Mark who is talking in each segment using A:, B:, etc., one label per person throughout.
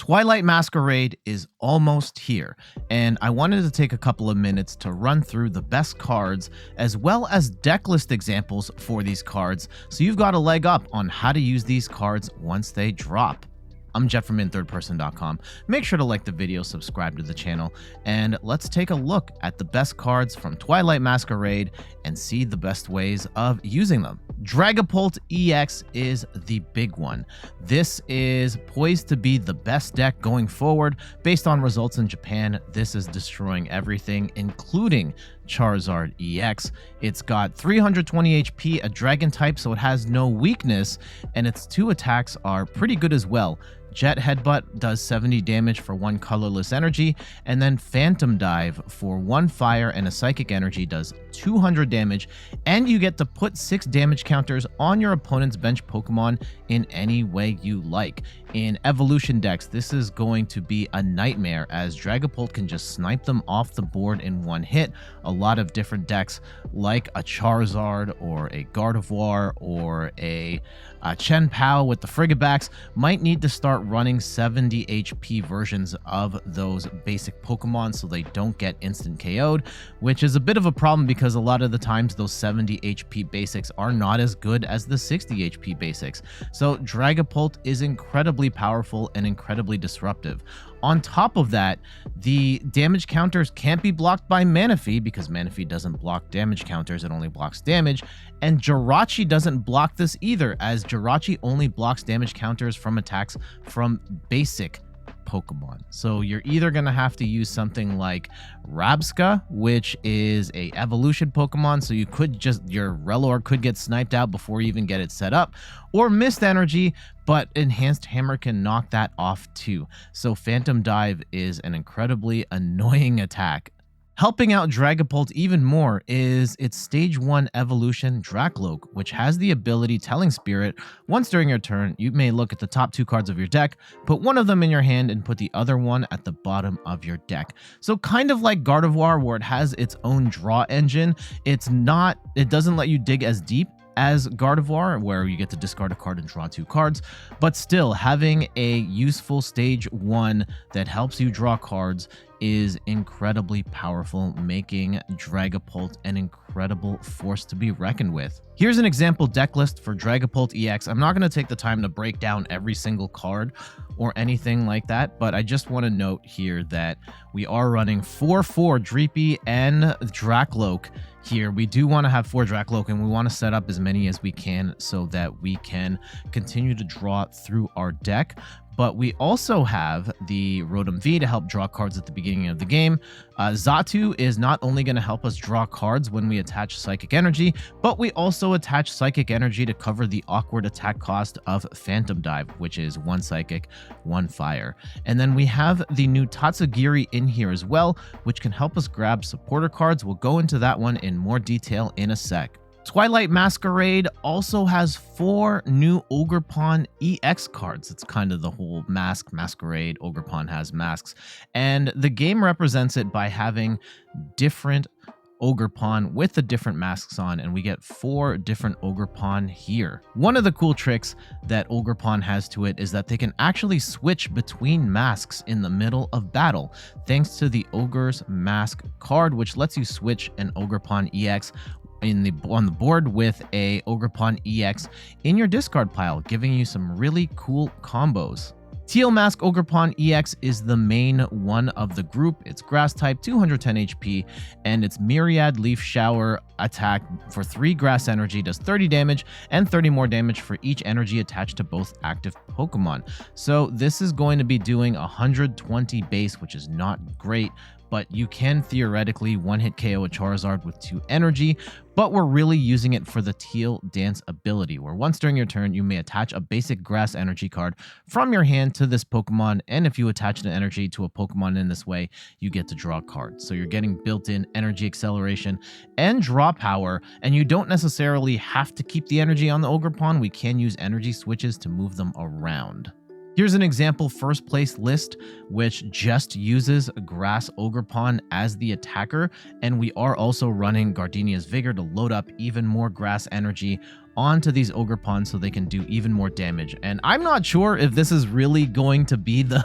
A: Twilight Masquerade is almost here, and I wanted to take a couple of minutes to run through the best cards as well as deck list examples for these cards, so you've got a leg up on how to use these cards once they drop. I'm Jeff from inthirdperson.com. Make sure to like the video, subscribe to the channel, and let's take a look at the best cards from Twilight Masquerade and see the best ways of using them. Dragapult EX is the big one. This is poised to be the best deck going forward. Based on results in Japan, this is destroying everything, including Charizard EX. It's got 320 HP, a dragon type, so it has no weakness, and its 2 attacks are pretty good as well. Jet Headbutt does 70 damage for 1 colorless energy, and then Phantom Dive for 1 fire and a psychic energy does 200 damage, and you get to put 6 damage counters on your opponent's bench Pokemon in any way you like. In evolution decks, this is going to be a nightmare, as Dragapult can just snipe them off the board in 1 hit. A lot of different decks like a Charizard or a Gardevoir or a Chen Pao with the Frigabacks might need to start running 70 HP versions of those basic Pokemon so they don't get instant KO'd, which is a bit of a problem because a lot of the times those 70 HP basics are not as good as the 60 HP basics. So Dragapult is incredibly powerful and incredibly disruptive. On top of that, the damage counters can't be blocked by Manaphy because Manaphy doesn't block damage counters, it only blocks damage. And Jirachi doesn't block this either, as Jirachi only blocks damage counters from attacks from basic Pokemon. So you're either going to have to use something like Rabsca, which is a evolution Pokemon, so you could just, your Rellor could get sniped out before you even get it set up, or Mist Energy, but Enhanced Hammer can knock that off too. So Phantom Dive is an incredibly annoying attack. Helping out Dragapult even more is its Stage 1 evolution Dracloak, which has the ability Telling Spirit. Once during your turn, you may look at the top 2 cards of your deck, put one of them in your hand, and put the other one at the bottom of your deck. So kind of like Gardevoir, where it has its own draw engine, it doesn't let you dig as deep as Gardevoir, where you get to discard a card and draw 2 cards, but still having a useful Stage 1 that helps you draw cards is incredibly powerful, making Dragapult an incredible force to be reckoned with. Here's an example deck list for Dragapult EX. I'm not going to take the time to break down every single card or anything like that, but I just want to note here that we are running 4/4 Dreepy and Dracloak here. We do want to have 4 Dracloak, and we want to set up as many as we can so that we can continue to draw through our deck. But we also have the Rotom V to help draw cards at the beginning of the game. Xatu is not only going to help us draw cards when we attach Psychic Energy, but we also attach Psychic Energy to cover the awkward attack cost of Phantom Dive, which is 1 Psychic, 1 Fire. And then we have the new Tatsugiri in here as well, which can help us grab supporter cards. We'll go into that one in more detail in a sec. Twilight Masquerade also has 4 new Ogerpon EX cards. It's kind of the whole masquerade. Ogerpon has masks, and the game represents it by having different Ogerpon with the different masks on, and we get 4 different Ogerpon here. One of the cool tricks that Ogerpon has to it is that they can actually switch between masks in the middle of battle, thanks to the Ogre's Mask card, which lets you switch an Ogerpon EX on the board with a Ogerpon EX in your discard pile, giving you some really cool combos. Teal Mask Ogerpon EX is the main one of the group. It's grass type, 210 HP, and its Myriad Leaf Shower attack for 3 grass energy does 30 damage and 30 more damage for each energy attached to both active Pokemon. So this is going to be doing 120 base, which is not great, but you can theoretically 1-hit KO a Charizard with 2 energy, but we're really using it for the Teal Dance ability, where once during your turn, you may attach a basic grass energy card from your hand to this Pokemon, and if you attach an energy to a Pokemon in this way, you get to draw cards. So you're getting built-in energy acceleration and draw power, and you don't necessarily have to keep the energy on the Ogerpon. We can use energy switches to move them around. Here's an example first place list, which just uses Grass Ogerpon as the attacker, and we are also running Gardenia's Vigor to load up even more grass energy onto these Ogerpons so they can do even more damage. And I'm not sure if this is really going to be the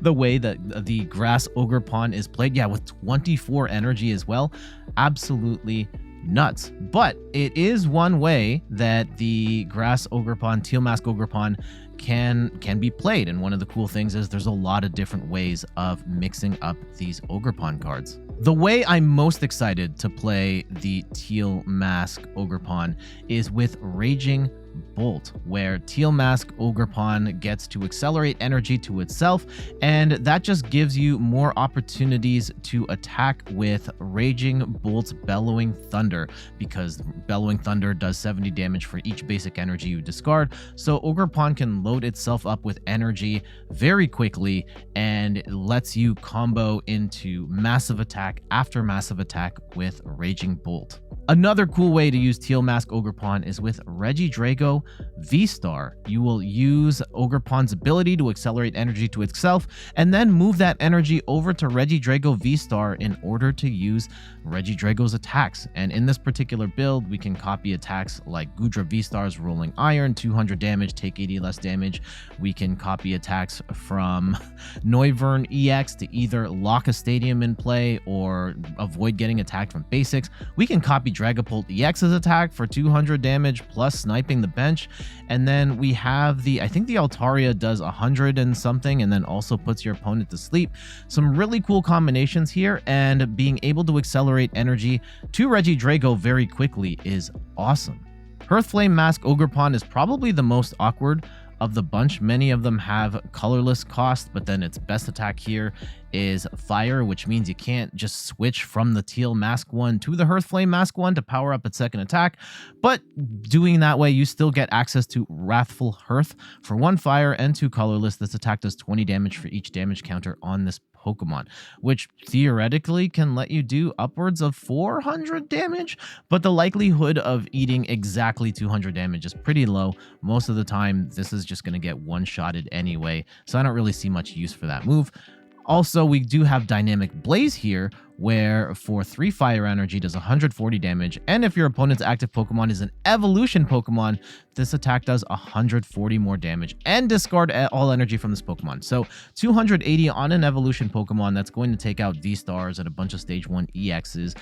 A: the way that the Grass Ogerpon is played. Yeah, with 24 energy as well. Absolutely nuts. But it is one way that the Grass Ogerpon, Teal Mask Ogerpon can be played. And one of the cool things is there's a lot of different ways of mixing up these Ogerpon cards. The way I'm most excited to play the Teal Mask Ogerpon is with Raging Bolt, where Teal Mask Ogerpon gets to accelerate energy to itself, and that just gives you more opportunities to attack with Raging Bolt's Bellowing Thunder, because Bellowing Thunder does 70 damage for each basic energy you discard, so Ogerpon can load itself up with energy very quickly and lets you combo into massive attack after massive attack with Raging Bolt. Another cool way to use Teal Mask Ogerpon is with Regidrago V-Star. You will use Ogerpon's ability to accelerate energy to itself and then move that energy over to Regidrago V-Star in order to use Regidrago's attacks. And in this particular build, we can copy attacks like Gudra V-Star's Rolling Iron, 200 damage, take 80 less damage. We can copy attacks from Noivern EX to either lock a stadium in play or avoid getting attacked from basics. We can copy Dragapult EX's attack for 200 damage plus sniping the bench. And then we have I think the Altaria does 100 and something and then also puts your opponent to sleep. Some really cool combinations here, and being able to accelerate energy to Regidrago very quickly is awesome. Hearthflame Mask Ogerpon is probably the most awkward of the bunch. Many of them have colorless cost, but then its best attack here is fire, which means you can't just switch from the Teal Mask one to the Hearthflame Mask one to power up its second attack. But doing that way, you still get access to Wrathful Hearth for 1 fire and 2 colorless. This attack does 20 damage for each damage counter on this Pokemon, which theoretically can let you do upwards of 400 damage, but the likelihood of eating exactly 200 damage is pretty low. Most of the time, this is just going to get one-shotted anyway, so I don't really see much use for that move. Also, we do have Dynamic Blaze here, where for 3 fire energy does 140 damage, and if your opponent's active Pokemon is an evolution Pokemon, this attack does 140 more damage and discard all energy from this Pokemon. So 280 on an evolution Pokemon that's going to take out V-Stars and a bunch of stage 1 EXs,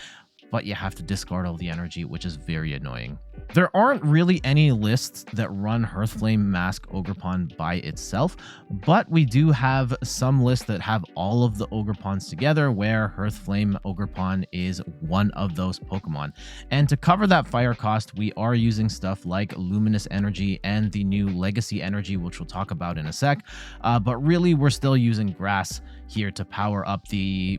A: but you have to discard all the energy, which is very annoying. There aren't really any lists that run Hearthflame Mask Ogerpon by itself, but we do have some lists that have all of the Ogerpons together, where Hearthflame Ogerpon is one of those Pokemon. And to cover that fire cost, we are using stuff like Luminous Energy and the new Legacy Energy, which we'll talk about in a sec, but really we're still using Grass here to power up the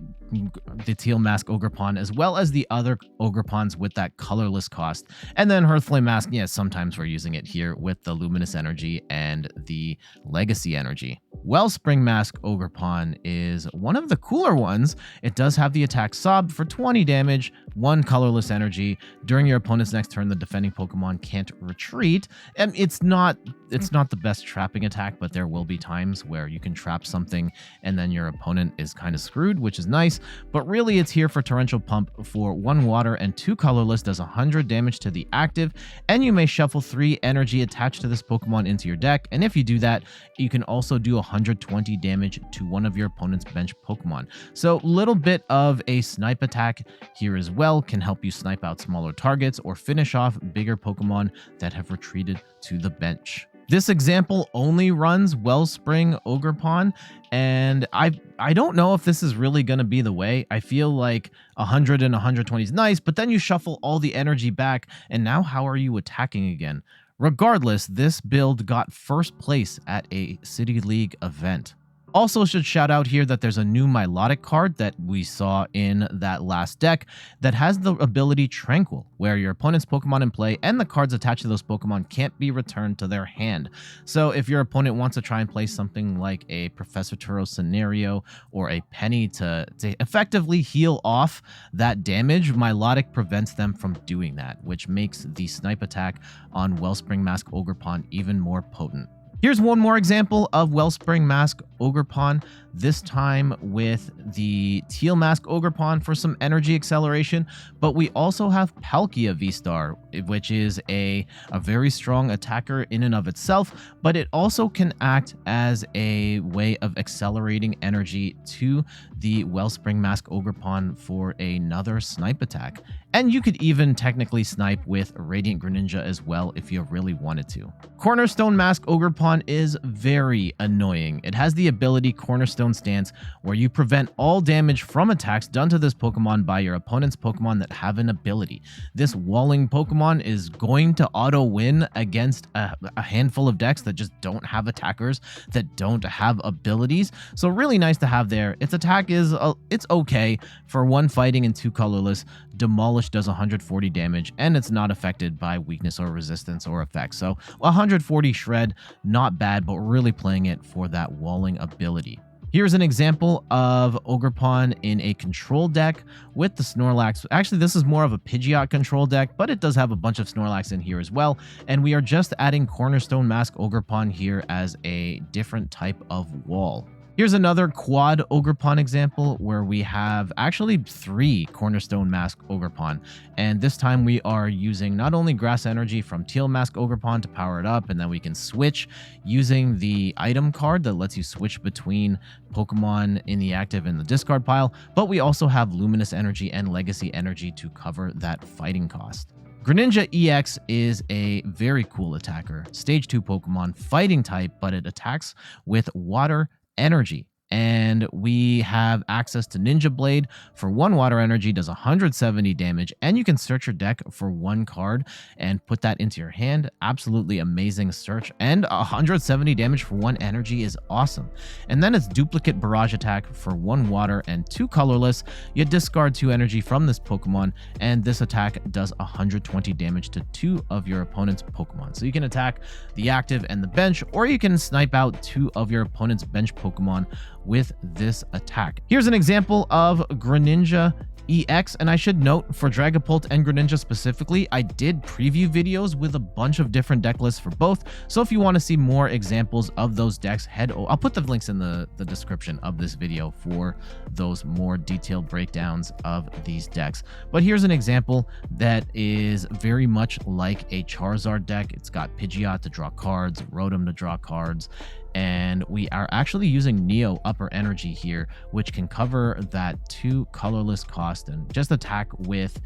A: Teal Mask Ogerpon, as well as the other Ogerpons with that colorless cost. And then Hearthflame Mask, yeah, sometimes we're using it here with the Luminous Energy and the Legacy Energy. Wellspring Mask Ogerpon is one of the cooler ones. It does have the attack sub for 20 damage, 1 colorless energy. During your opponent's next turn, the defending Pokemon can't retreat. And it's not the best trapping attack, but there will be times where you can trap something and then your opponent is kind of screwed, which is nice. But really, it's here for Torrential Pump for 1 water and 2 colorless, does 100 damage to the active, and you may shuffle 3 energy attached to this Pokemon into your deck. And if you do that, you can also do 120 damage to one of your opponent's bench Pokemon. So a little bit of a snipe attack here as well, can help you snipe out smaller targets or finish off bigger Pokemon that have retreated to the bench. This example only runs Wellspring Ogerpon, and I don't know if this is really going to be the way. I feel like 100 and 120 is nice, but then you shuffle all the energy back, and now how are you attacking again? Regardless, this build got first place at a City League event. Also should shout out here that there's a new Milotic card that we saw in that last deck that has the ability Tranquil, where your opponent's Pokemon in play and the cards attached to those Pokemon can't be returned to their hand. So if your opponent wants to try and play something like a Professor Turo scenario or a Penny to effectively heal off that damage, Milotic prevents them from doing that, which makes the snipe attack on Wellspring Mask Ogerpon even more potent. Here's one more example of Wellspring Mask Ogerpon, this time with the Teal Mask Ogerpon for some energy acceleration, but we also have Palkia V-Star, which is a very strong attacker in and of itself, but it also can act as a way of accelerating energy to the Wellspring Mask Ogerpon for another snipe attack. And you could even technically snipe with Radiant Greninja as well if you really wanted to. Cornerstone Mask Ogerpon is very annoying. It has the ability Cornerstone Stance, where you prevent all damage from attacks done to this Pokemon by your opponent's Pokemon that have an ability. This walling Pokemon is going to auto win against a handful of decks that just don't have attackers, that don't have abilities. So really nice to have there. Its attack is it's okay for 1 fighting and 2 colorless. Demolish does 140 damage, and it's not affected by weakness or resistance or effects. So 140 shred, not bad, but we're really playing it for that walling ability. Here's an example of Ogerpon in a control deck with the Snorlax. Actually, this is more of a Pidgeot control deck, but it does have a bunch of Snorlax in here as well. And we are just adding Cornerstone Mask Ogerpon here as a different type of wall. Here's another quad Ogerpon example where we have actually 3 Cornerstone Mask Ogerpon. And this time we are using not only Grass Energy from Teal Mask Ogerpon to power it up, and then we can switch using the item card that lets you switch between Pokemon in the active and the discard pile, but we also have Luminous Energy and Legacy Energy to cover that fighting cost. Greninja EX is a very cool attacker. Stage 2 Pokemon, fighting type, but it attacks with water energy. And we have access to Ninja Blade for 1 water energy, does 170 damage, and you can search your deck for 1 card and put that into your hand. Absolutely amazing search, and 170 damage for 1 energy is awesome. And then it's duplicate barrage attack for 1 water and 2 colorless. You discard 2 energy from this Pokemon, and this attack does 120 damage to 2 of your opponent's Pokemon. So you can attack the active and the bench, or you can snipe out 2 of your opponent's bench Pokemon with this attack. Here's an example of Greninja EX, and I should note for Dragapult and Greninja specifically, I did preview videos with a bunch of different deck lists for both, so if you want to see more examples of those decks, I'll put the links in the description of this video for those more detailed breakdowns of these decks. But here's an example that is very much like a Charizard deck. It's got Pidgeot to draw cards, Rotom to draw cards, and we are actually using Neo Upper Energy here, which can cover that 2 colorless cost and just attack with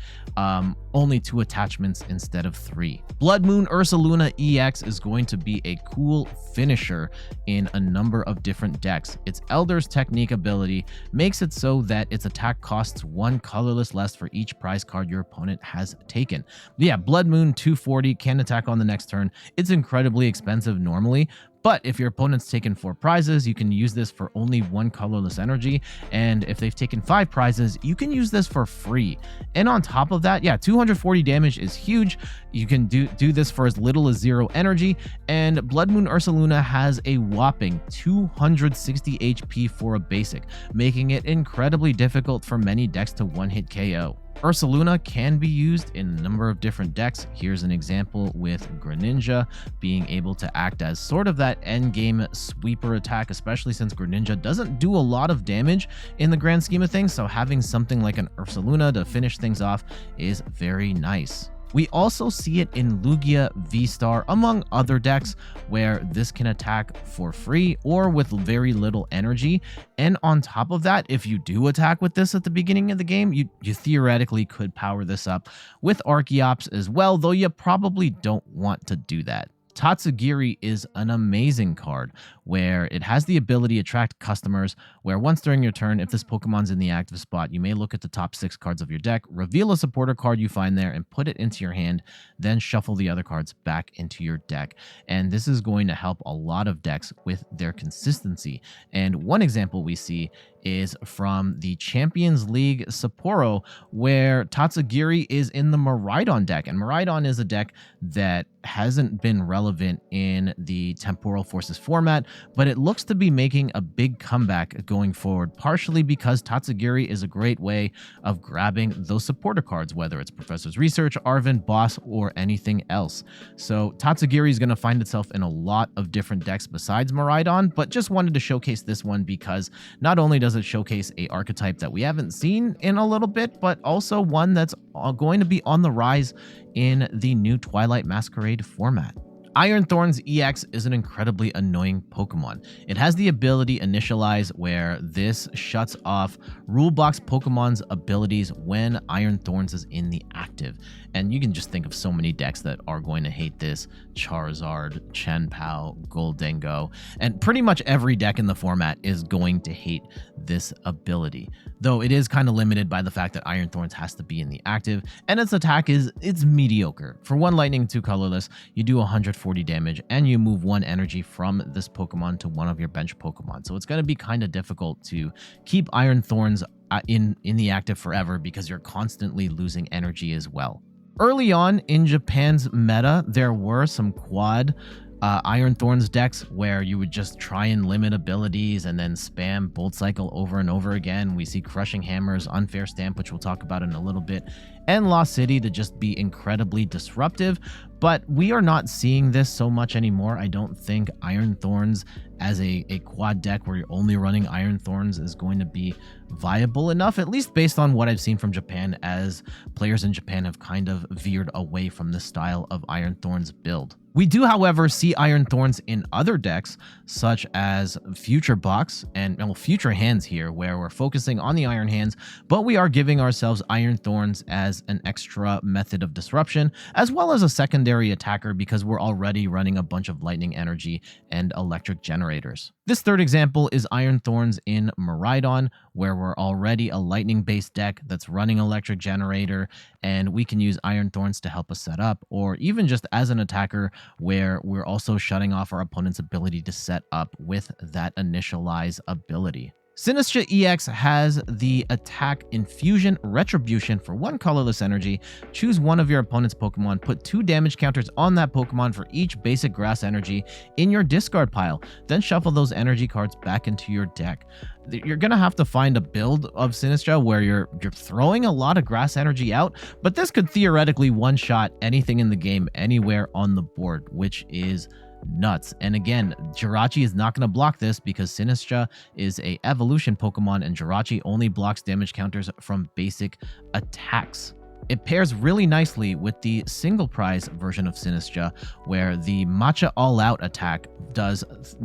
A: only 2 attachments instead of 3. Blood Moon Ursaluna EX is going to be a cool finisher in a number of different decks. Its Elder's Technique ability makes it so that its attack costs 1 colorless less for each prize card your opponent has taken. Yeah, Blood Moon 240 can attack on the next turn. It's incredibly expensive normally, but if your opponent's taken 4 prizes, you can use this for only 1 colorless energy. And if they've taken 5 prizes, you can use this for free. And on top of that, yeah, 240 damage is huge. You can do this for as little as 0 energy. And Blood Moon Ursaluna has a whopping 260 HP for a basic, making it incredibly difficult for many decks to one-hit KO. Ursaluna can be used in a number of different decks. Here's an example with Greninja being able to act as sort of that endgame sweeper attack, especially since Greninja doesn't do a lot of damage in the grand scheme of things, so having something like an Ursaluna to finish things off is very nice. We also see it in Lugia V-Star, among other decks, where this can attack for free or with very little energy. And on top of that, if you do attack with this at the beginning of the game, you theoretically could power this up with Archeops as well, though you probably don't want to do that. Tatsugiri is an amazing card where it has the ability to attract customers, where once during your turn, if this Pokemon's in the active spot, you may look at the top 6 cards of your deck, reveal a supporter card you find there and put it into your hand, then shuffle the other cards back into your deck. And this is going to help a lot of decks with their consistency. And one example we see is from the Champions League Sapporo, where Tatsugiri is in the Miraidon deck. And Miraidon is a deck that hasn't been relevant in the Temporal Forces format, but it looks to be making a big comeback going forward, partially because Tatsugiri is a great way of grabbing those supporter cards, whether it's Professor's Research, Arven, Boss, or anything else. So Tatsugiri is going to find itself in a lot of different decks besides Miraidon, but just wanted to showcase this one because not only does it showcase a archetype that we haven't seen in a little bit, but also one that's going to be on the rise in the new Twilight Masquerade format. Iron Thorn's EX is an incredibly annoying Pokemon. It has the ability Initialize, where this shuts off Rulebox Pokemon's abilities when Iron Thorns is in the active. And you can just think of so many decks that are going to hate this. Charizard, Chien-Pao, Goldengo, and pretty much every deck in the format is going to hate this ability. Though it is kind of limited by the fact that Iron Thorns has to be in the active, and its attack it's mediocre. For 1 lightning, 2 colorless, you do 140 damage, and you move 1 energy from this Pokemon to one of your bench Pokemon. So it's going to be kind of difficult to keep Iron Thorns in the active forever because you're constantly losing energy as well. Early on in Japan's meta, there were some quad Iron Thorns decks where you would just try and limit abilities and then spam Bolt Cycle over and over again. We see Crushing Hammers, Unfair Stamp, which we'll talk about in a little bit, and Lost City to just be incredibly disruptive. But we are not seeing this so much anymore. I don't think Iron Thorns as a quad deck where you're only running Iron Thorns is going to be viable enough, at least based on what I've seen from Japan, as players in Japan have kind of veered away from this style of Iron Thorns build. We do, however, see Iron Thorns in other decks, such as Future Box and Future Hands here, where we're focusing on the Iron Hands, but we are giving ourselves Iron Thorns as an extra method of disruption, as well as a secondary attacker because we're already running a bunch of Lightning Energy and Electric Generators. This third example is Iron Thorns in Miraidon, where we're already a Lightning-based deck that's running Electric Generator, and we can use Iron Thorns to help us set up, or even just as an attacker, where we're also shutting off our opponent's ability to set up with that Initialize ability. Sinistcha EX has the attack Infusion Retribution for 1 colorless energy. Choose one of your opponent's Pokemon, put 2 damage counters on that Pokemon for each basic grass energy in your discard pile, then shuffle those energy cards back into your deck. You're going to have to find a build of Sinistcha where you're throwing a lot of grass energy out, but this could theoretically one-shot anything in the game anywhere on the board, which is nuts. And again, Jirachi is not going to block this because Sinistcha is a evolution Pokemon and Jirachi only blocks damage counters from basic attacks. It pairs really nicely with the single prize version of Sinistcha, where the Matcha All Out attack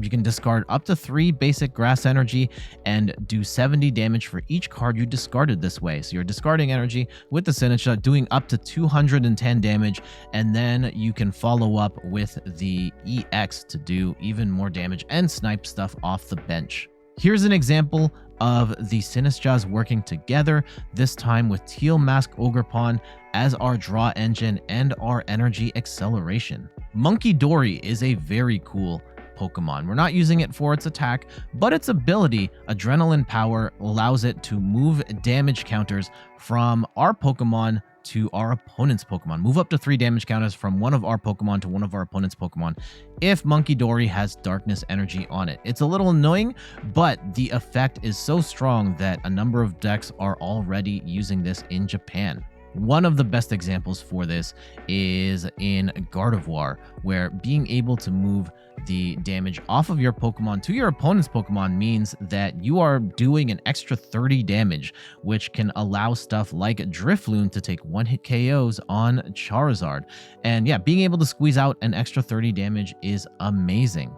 A: you can discard up to 3 basic grass energy and do 70 damage for each card you discarded this way. So you're discarding energy with the Sinistcha, doing up to 210 damage, and then you can follow up with the EX to do even more damage and snipe stuff off the bench. Here's an example of the Sinistchas working together, this time with Teal Mask Ogerpon as our draw engine and our energy acceleration. Monkey Dory is a very cool Pokemon. We're not using it for its attack, but its ability, Adrenaline Power, allows it to move damage counters from our Pokemon to our opponent's Pokemon. Move up to 3 damage counters from one of our Pokemon to one of our opponent's Pokemon if Monkey Dory has Darkness Energy on it. It's a little annoying, but the effect is so strong that a number of decks are already using this in Japan. One of the best examples for this is in Gardevoir, where being able to move the damage off of your Pokemon to your opponent's Pokemon means that you are doing an extra 30 damage, which can allow stuff like Drifloon to take 1-hit KOs on Charizard. And yeah, being able to squeeze out an extra 30 damage is amazing.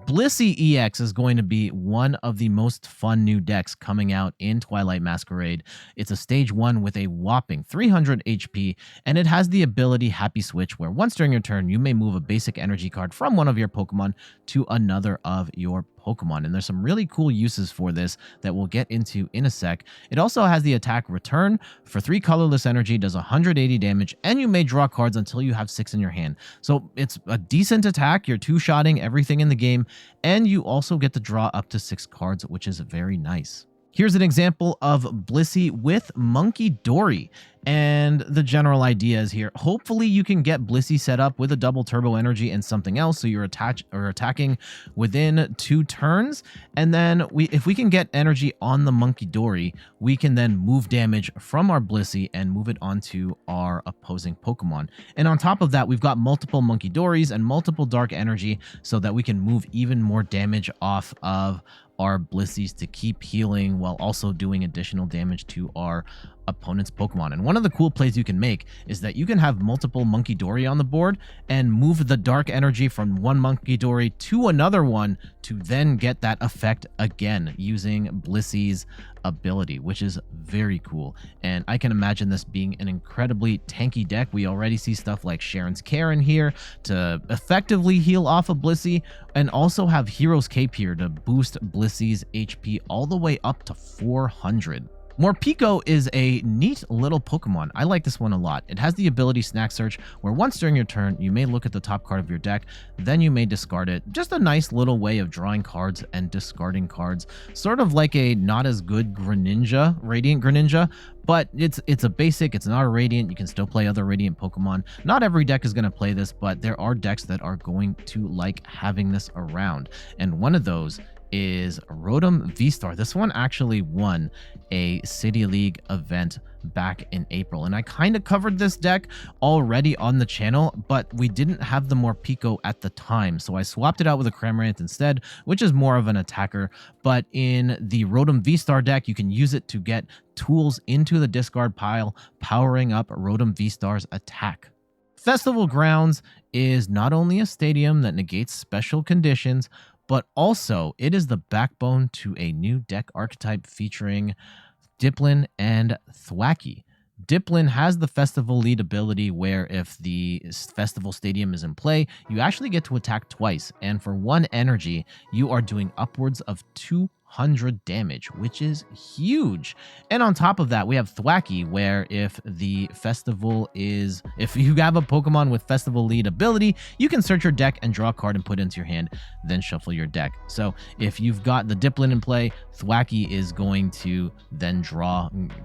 A: Blissey EX is going to be one of the most fun new decks coming out in Twilight Masquerade. It's a stage 1 with a whopping 300 HP, and it has the ability Happy Switch, where once during your turn, you may move a basic energy card from one of your Pokemon to another of your Pokemon. And there's some really cool uses for this that we'll get into in a sec. It also has the attack Return for 3 colorless energy, does 180 damage, and you may draw cards until you have 6 in your hand. So it's a decent attack. You're 2-shotting everything in the game, and you also get to draw up to 6 cards, which is very nice. Here's an example of Blissey with Monkey Dory. And the general idea is here, hopefully you can get Blissey set up with a double turbo energy and something else, so you're attacking within 2 turns. And then if we can get energy on the Monkey Dory, we can then move damage from our Blissey and move it onto our opposing Pokemon. And on top of that, we've got multiple Monkey Dories and multiple dark energy so that we can move even more damage off of our Blisseys to keep healing while also doing additional damage to our opponent's Pokemon. And one of the cool plays you can make is that you can have multiple Monkey Dory on the board and move the dark energy from one Monkey Dory to another one to then get that effect again using Blissey's ability, which is very cool. And I can imagine this being an incredibly tanky deck. We already see stuff like Sharon's Care in here to effectively heal off of Blissey, and also have Hero's Cape here to boost Blissey's HP all the way up to 400. Morpeko is a neat little Pokemon. I like this one a lot. It has the ability Snack Search, where once during your turn, you may look at the top card of your deck, then you may discard it. Just a nice little way of drawing cards and discarding cards. Sort of like a not as good Greninja, Radiant Greninja, but it's a basic, it's not a Radiant. You can still play other Radiant Pokemon. Not every deck is going to play this, but there are decks that are going to like having this around. And one of those is Rotom V-Star. This one actually won a City League event back in April, and I kind of covered this deck already on the channel, but we didn't have the Morpeko at the time, so I swapped it out with a Cramorant instead, which is more of an attacker. But in the Rotom V-Star deck, you can use it to get tools into the discard pile, powering up Rotom V-Star's attack. Festival Grounds is not only a stadium that negates special conditions, but also it is the backbone to a new deck archetype featuring Dipplin and Thwackey. Dipplin has the Festival Lead ability where if the Festival Stadium is in play, you actually get to attack twice, and for 1 energy, you are doing upwards of 200 damage, which is huge. And on top of that, we have Thwackey, where if you have a Pokemon with Festival Lead ability, you can search your deck and draw a card and put it into your hand, then shuffle your deck. So if you've got the Dipplin in play, Thwackey is going to then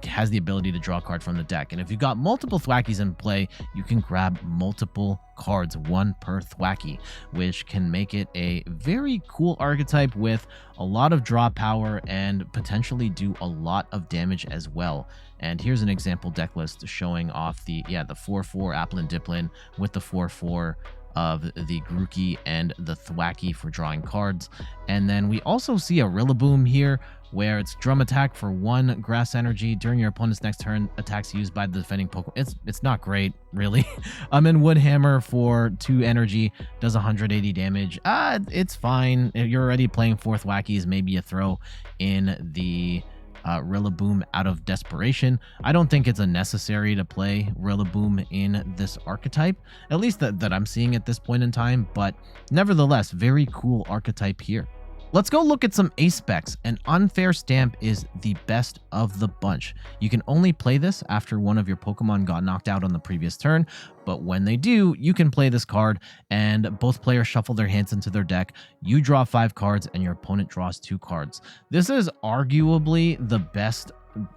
A: has the ability to draw a card from the deck. And if you've got multiple Thwackeys in play, you can grab multiple cards, 1 per Thwackey, which can make it a very cool archetype with a lot of draw power and potentially do a lot of damage as well. And here's an example deck list showing off the 4/4 Applin Dipplin with the 4/4 of the Grookey and the Thwackey for drawing cards. And then we also see a Rillaboom here, where it's Drum Attack for 1 grass energy during your opponent's next turn. Attacks used by the defending Pokemon. It's not great, really. And Woodhammer for 2 energy does 180 damage. It's fine. You're already playing 4 Thwackeys. Maybe you throw in the Rillaboom out of desperation. I don't think it's unnecessary to play Rillaboom in this archetype, at least that I'm seeing at this point in time, but nevertheless, very cool archetype here. Let's go look at some ace specs, and Unfair Stamp is the best of the bunch. You can only play this after one of your Pokemon got knocked out on the previous turn, but when they do, you can play this card, and both players shuffle their hands into their deck. You draw 5 cards, and your opponent draws 2 cards. This is arguably the best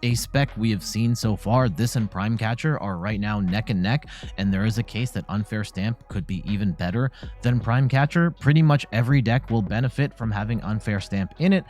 A: ace spec we have seen so far. This and Prime Catcher are right now neck and neck, and there is a case that Unfair Stamp could be even better than Prime Catcher. Pretty much every deck will benefit from having Unfair Stamp in it,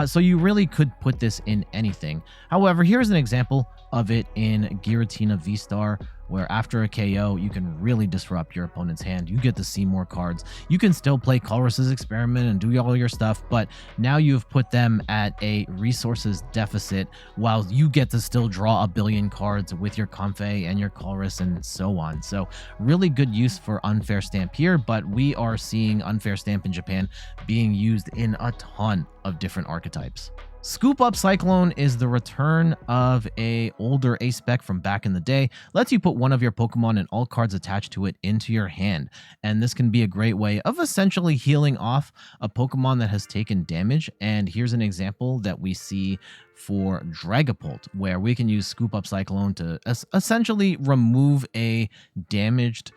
A: so you really could put this in anything. However, here's an example of it in Giratina V-Star, where after a KO, you can really disrupt your opponent's hand. You get to see more cards. You can still play Colress's Experiment and do all your stuff, but now you've put them at a resources deficit while you get to still draw a billion cards with your Comfey and your Colress and so on. So really good use for Unfair Stamp here, but we are seeing Unfair Stamp in Japan being used in a ton of different archetypes. Scoop Up Cyclone is the return of a older ace spec from back in the day. Lets you put one of your Pokemon and all cards attached to it into your hand. And this can be a great way of essentially healing off a Pokemon that has taken damage. And here's an example that we see for Dragapult, where we can use Scoop Up Cyclone to essentially remove a damaged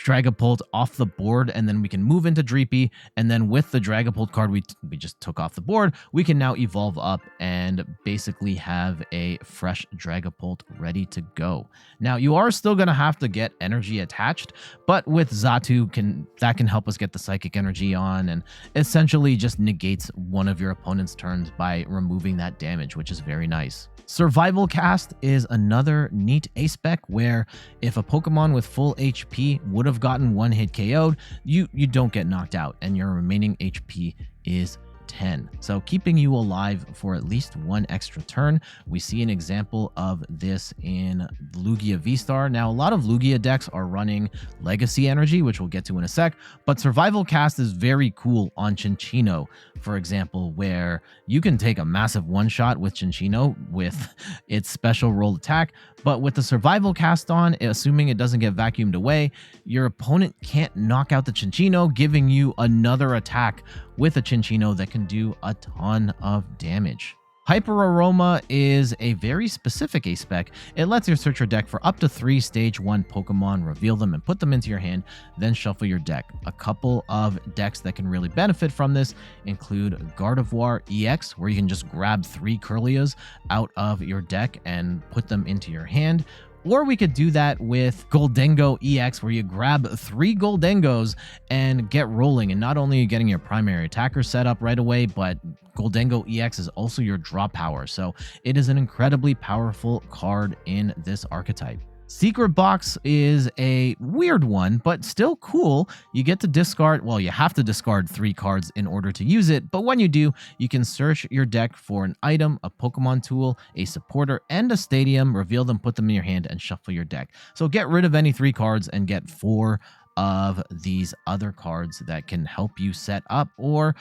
A: Dragapult off the board, and then we can move into Dreepy, and then with the Dragapult card we just took off the board, we can now evolve up and basically have a fresh Dragapult ready to go. Now, you are still going to have to get energy attached, but with Xatu, that can help us get the Psychic Energy on, and essentially just negates one of your opponent's turns by removing that damage, which is very nice. Survival Cast is another neat A-Spec where if a Pokemon with full HP would have gotten one hit KO'd, you don't get knocked out, and your remaining HP is 10. So keeping you alive for at least one extra turn. We see an example of this in Lugia V-Star. Now, a lot of Lugia decks are running Legacy Energy, which we'll get to in a sec, but Survival Cast is very cool on Cinccino, for example, where you can take a massive one-shot with Cinccino with its special roll attack, but with the Survival Cast on, assuming it doesn't get vacuumed away, your opponent can't knock out the Cinccino, giving you another attack with a Cinccino that can do a ton of damage. Hyper Aroma is a very specific A-Spec. It lets you search your deck for up to 3 Stage 1 Pokemon, reveal them, and put them into your hand, then shuffle your deck. A couple of decks that can really benefit from this include Gardevoir EX, where you can just grab 3 Kirlias out of your deck and put them into your hand. Or we could do that with Goldengo EX, where you grab 3 Goldengos and get rolling. And not only are you getting your primary attacker set up right away, but Goldengo EX is also your draw power. So it is an incredibly powerful card in this archetype. Secret Box is a weird one, but still cool. You get to discard, well, you have to discard 3 cards in order to use it, but when you do, you can search your deck for an item, a Pokemon tool, a supporter, and a stadium, reveal them, put them in your hand, and shuffle your deck. So get rid of any 3 cards and get 4 of these other cards that can help you set up or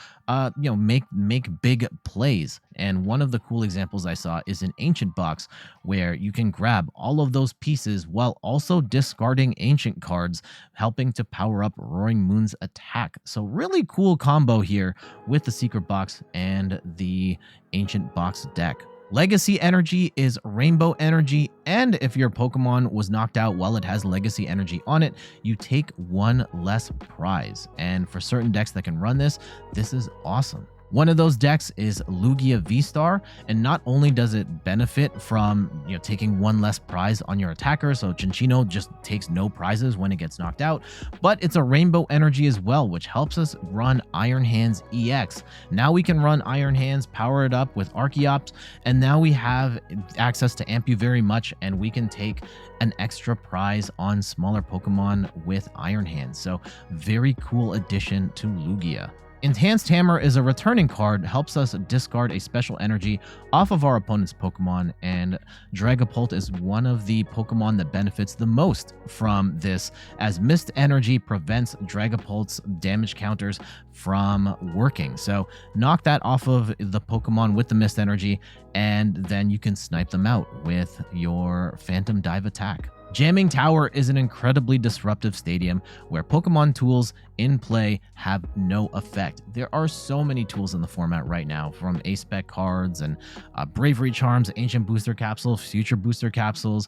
A: make big plays. And one of the cool examples I saw is an Ancient Box, where you can grab all of those pieces while also discarding ancient cards, helping to power up Roaring Moon's attack. So really cool combo here with the Secret Box and the Ancient Box deck. Legacy Energy is Rainbow Energy, and if your Pokemon was knocked out while it has Legacy Energy on it, you take 1 less prize. And for certain decks that can run this, this is awesome. One of those decks is Lugia V-Star, and not only does it benefit from taking 1 less prize on your attacker, so Cinccino just takes no prizes when it gets knocked out, but it's a Rainbow Energy as well, which helps us run Iron Hands EX. Now we can run Iron Hands, power it up with Archeops, and now we have access to Amp You Very Much, and we can take an extra prize on smaller Pokemon with Iron Hands. So very cool addition to Lugia. Enhanced Hammer is a returning card, helps us discard a special energy off of our opponent's Pokemon, and Dragapult is one of the Pokemon that benefits the most from this, as Mist Energy prevents Dragapult's damage counters from working. So knock that off of the Pokemon with the Mist Energy, and then you can snipe them out with your Phantom Dive attack. Jamming Tower is an incredibly disruptive stadium where Pokemon tools in play have no effect. There are so many tools in the format right now, from A-Spec cards and Bravery Charms, Ancient Booster Capsules, Future Booster Capsules,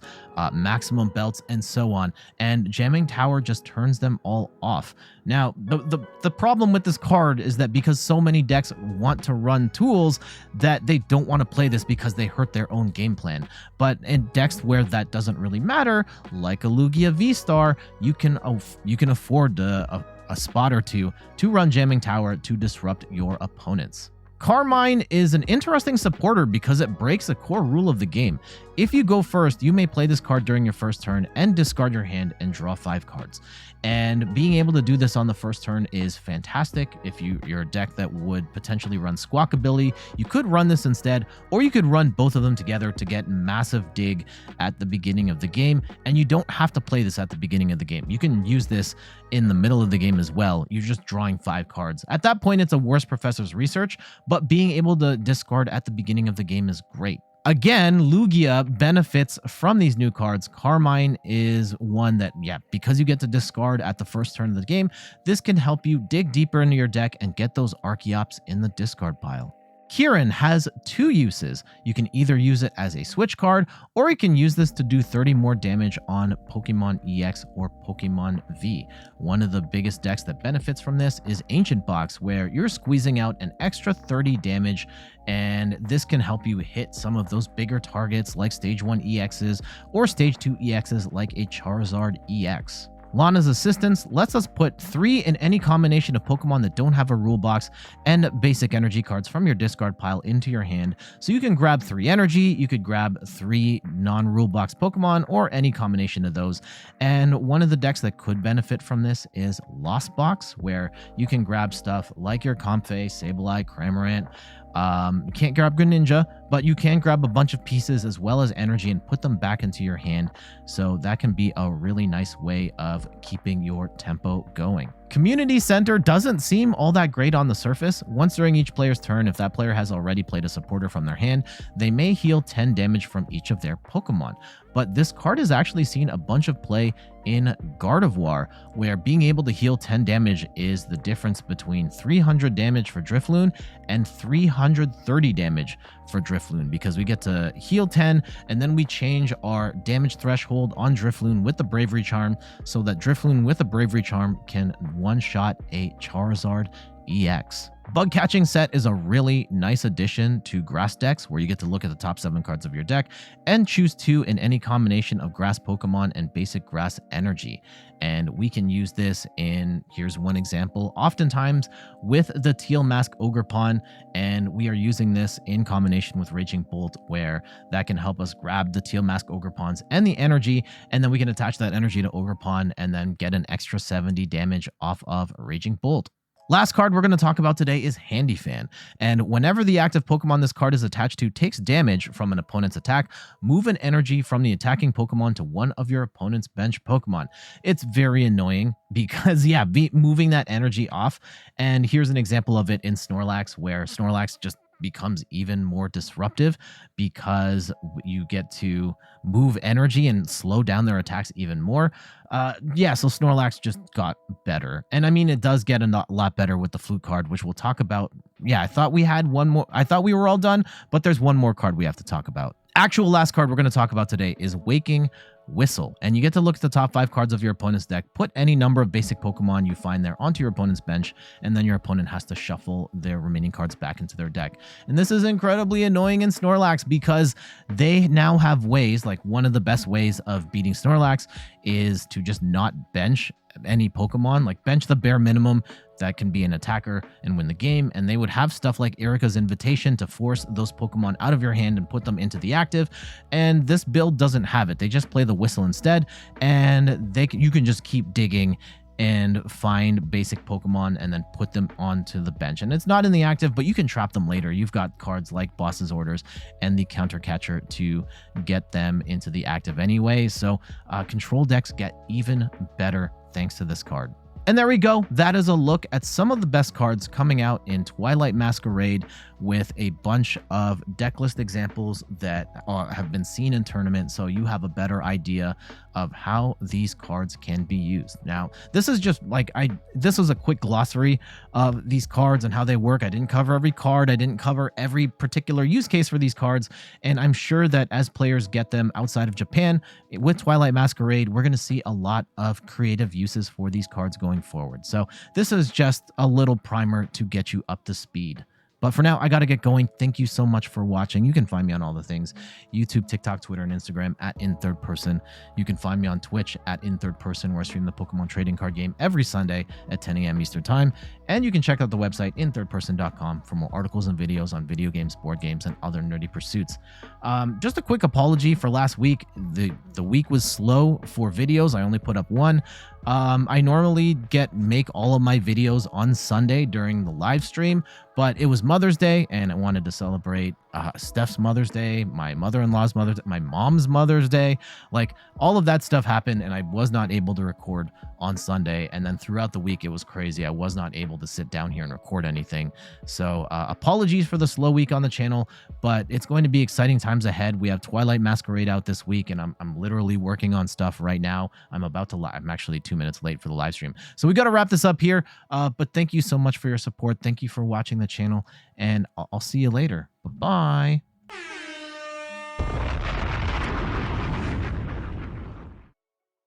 A: Maximum Belts, and so on. And Jamming Tower just turns them all off. Now, the problem with this card is that because so many decks want to run tools, that they don't want to play this because they hurt their own game plan. But in decks where that doesn't really matter, like a Lugia V-Star, you can afford a spot or two to run Jamming Tower to disrupt your opponents. Carmine is an interesting supporter because it breaks a core rule of the game. If you go first, you may play this card during your first turn and discard your hand and draw 5 cards. And being able to do this on the first turn is fantastic. If you're a deck that would potentially run Squawkabilly, you could run this instead, or you could run both of them together to get massive dig at the beginning of the game, and you don't have to play this at the beginning of the game. You can use this in the middle of the game as well. You're just drawing 5 cards. At that point, it's a worse Professor's Research, but being able to discard at the beginning of the game is great. Again, Lugia benefits from these new cards. Carmine is one that, because you get to discard at the first turn of the game, this can help you dig deeper into your deck and get those Archeops in the discard pile. Kieran has 2 uses. You can either use it as a switch card, or you can use this to do 30 more damage on Pokemon EX or Pokemon V. One of the biggest decks that benefits from this is Ancient Box, where you're squeezing out an extra 30 damage, and this can help you hit some of those bigger targets like Stage 1 EXs or Stage 2 EXs like a Charizard EX. Lana's Assistance lets us put 3 in any combination of Pokemon that don't have a rule box and basic energy cards from your discard pile into your hand. So you can grab 3 energy, you could grab 3 non-rule box Pokemon, or any combination of those. And one of the decks that could benefit from this is Lost Box, where you can grab stuff like your Comfey, Sableye, Cramorant. You can't grab Greninja, but you can grab a bunch of pieces as well as energy and put them back into your hand. So that can be a really nice way of keeping your tempo going. Community Center doesn't seem all that great on the surface. Once during each player's turn, if that player has already played a supporter from their hand, they may heal 10 damage from each of their Pokemon. But this card has actually seen a bunch of play in Gardevoir, where being able to heal 10 damage is the difference between 300 damage for Drifloon and 330 damage for Drifloon, because we get to heal 10 and then we change our damage threshold on Drifloon with the Bravery Charm so that Drifloon with a Bravery Charm can one-shot a Charizard EX. Bug Catching Set is a really nice addition to grass decks, where you get to look at the top 7 cards of your deck and choose 2 in any combination of grass Pokemon and basic grass energy. And we can use this in, here's one example, oftentimes with the Teal Mask Ogerpon, and we are using this in combination with Raging Bolt, where that can help us grab the Teal Mask Ogerpons and the energy, and then we can attach that energy to Ogerpon and then get an extra 70 damage off of Raging Bolt. Last card we're going to talk about today is Handy Fan, and whenever the active Pokemon this card is attached to takes damage from an opponent's attack, move an energy from the attacking Pokemon to one of your opponent's bench Pokemon. It's very annoying because, yeah, moving that energy off, and here's an example of it in Snorlax, where Snorlax just becomes even more disruptive because you get to move energy and slow down their attacks even more. Yeah, so Snorlax just got better. And I mean, it does get a lot better with the Flute card, which we'll talk about. Yeah, I thought we had one more. I thought we were all done, but there's one more card we have to talk about. Actual last card we're going to talk about today is Waking Whistle, and you get to look at the top 5 cards of your opponent's deck, put any number of basic Pokemon you find there onto your opponent's bench, and then your opponent has to shuffle their remaining cards back into their deck. And this is incredibly annoying in Snorlax because they now have ways, like one of the best ways of beating Snorlax is to just not bench any Pokemon, like bench the bare minimum that can be an attacker and win the game. And they would have stuff like Erica's Invitation to force those Pokemon out of your hand and put them into the active. And this build doesn't have it. They just play the Whistle instead, and you can just keep digging and find basic Pokemon and then put them onto the bench. And it's not in the active, but you can trap them later. You've got cards like Boss's Orders and the Counter Catcher to get them into the active anyway. So control decks get even better thanks to this card. And there we go. That is a look at some of the best cards coming out in Twilight Masquerade, with a bunch of deck list examples that have been seen in tournaments, so you have a better idea of how these cards can be used. Now, this is just like this was a quick glossary of these cards and how they work. I didn't cover every card. I didn't cover every particular use case for these cards, and I'm sure that as players get them outside of Japan with Twilight Masquerade, we're going to see a lot of creative uses for these cards going forward. So this is just a little primer to get you up to speed. But for now, I got to get going. Thank you so much for watching. You can find me on all the things: YouTube, TikTok, Twitter, and Instagram at @InThirdPerson. You can find me on Twitch at @InThirdPerson, where I stream the Pokemon trading card game every Sunday at 10 a.m. Eastern Time. And you can check out the website inthirdperson.com for more articles and videos on video games, board games, and other nerdy pursuits. Just a quick apology for last week. The week was slow for videos. I only put up one. I normally make all of my videos on Sunday during the live stream, but it was Mother's Day and I wanted to celebrate Steph's Mother's Day, my mother-in-law's Mother's Day, my mom's Mother's Day. Like, all of that stuff happened and I was not able to record on Sunday. And then throughout the week, it was crazy. I was not able to sit down here and record anything. So apologies for the slow week on the channel, but it's going to be exciting times ahead. We have Twilight Masquerade out this week, and I'm literally working on stuff right now. I'm actually 2 2 minutes late for the live stream. So we got to wrap this up here. But thank you so much for your support. Thank you for watching the channel, and I'll see you later. Bye-bye.